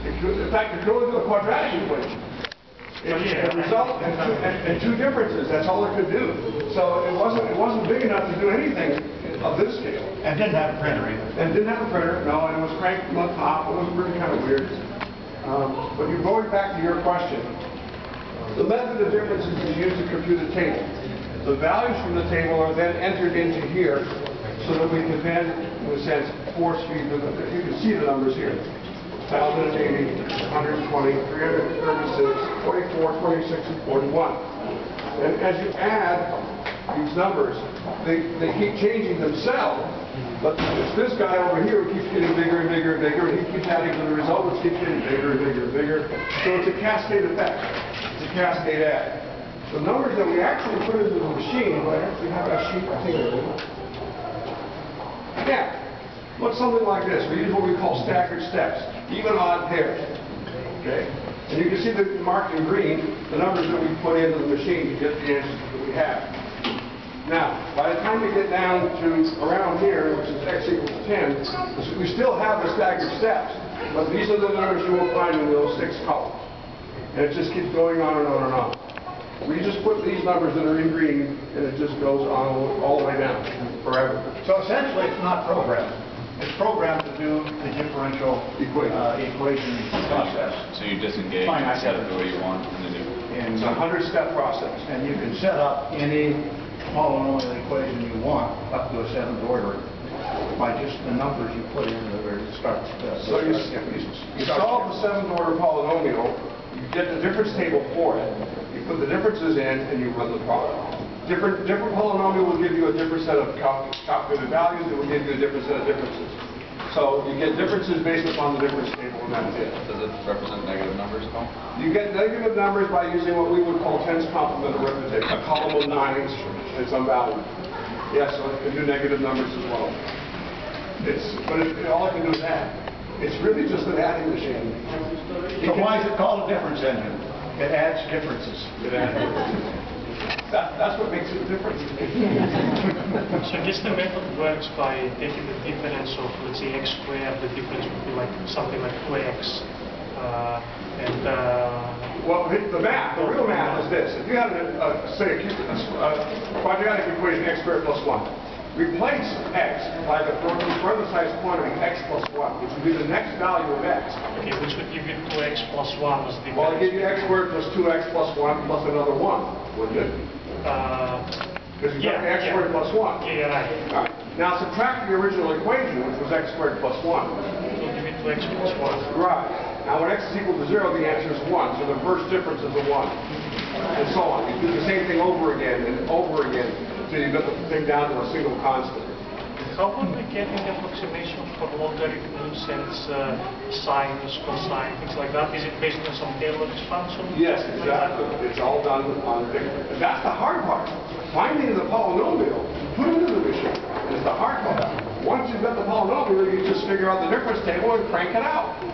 In fact, it could only do a quadratic equation. It result in two differences. That's all it could do. So it wasn't big enough to do anything of this scale. And didn't have a printer either. And didn't have a printer, no, and it was cranked from the top. It was really kind of weird. But you're going back to your question. The method of differences is used to compute a table. The values from the table are then entered into here so that we can then, in a sense, force feed them. You can see the numbers here. 1,080, 120, 336, 44, 26, and 41. And as you add these numbers, they keep changing themselves. But it's this guy over here who keeps getting bigger and bigger and bigger, and he keeps adding to the result, which keeps getting bigger and bigger and bigger. So it's a cascade effect. It's a cascade add. The numbers that we actually put into the machine, do I actually have a sheet? I think I do. Yeah. Looks something like this. We use what we call staggered steps, even odd pairs. Okay? And you can see that marked in green, the numbers that we put into the machine to get the answers that we have. Now, by the time we get down to around here, which is x equals 10, we still have the staggered steps, but these are the numbers you will find in those 6 columns. And it just keeps going on and on and on. We just put these numbers that are in green, and it just goes on all the way down forever. So essentially, it's not programmed. It's programmed to do the differential equation process. So you disengage and set it the way you want, and then you... It's a 100-step process. And you can set up any polynomial equation you want up to a 7th order by just the numbers you put in there to start. So you solve the 7th order polynomial, you get the difference table for it, you put the differences in, and you run the problem. Different polynomial will give you a different set of calculated values. It will give you a different set of differences. So you get differences based upon the difference table, and that's it. Does it represent negative numbers at all? You get negative numbers by using what we would call tens complement arithmetic, a column of 9s, and some value. Yes, so it can do negative numbers as well. All it can do is add. It's really just an adding machine. So why is it called a difference engine? It adds differences. It adds differences. That's what makes it different. So this the method works by taking the difference of, let's say, x squared. The difference would be like something like 2x. Well, the real math is this. If you had, say, a quadratic equation x squared plus 1, replace x by the parenthesized quantity x plus 1, which would be the next value of x. Okay, which would give you 2x plus 1 as the... Well, it give you x squared plus 2x plus 1 plus another 1, wouldn't it? Because you got x squared plus 1. Yeah, right. All right. Now subtract the original equation, which was x squared plus 1. So give me 2x plus 1. Right. Now when x is equal to 0, the answer is 1. So the first difference is a 1. And so on. You do the same thing over again and over again until you get the thing down to a single constant. How would we get an approximation for logarithms and sines, cosine, things like that? Is it based on some Taylor's function? Yes, exactly. It's all done on figure. And that's the hard part. Finding the polynomial, put it into the machine, is the hard part. Once you've got the polynomial, you just figure out the difference table and crank it out.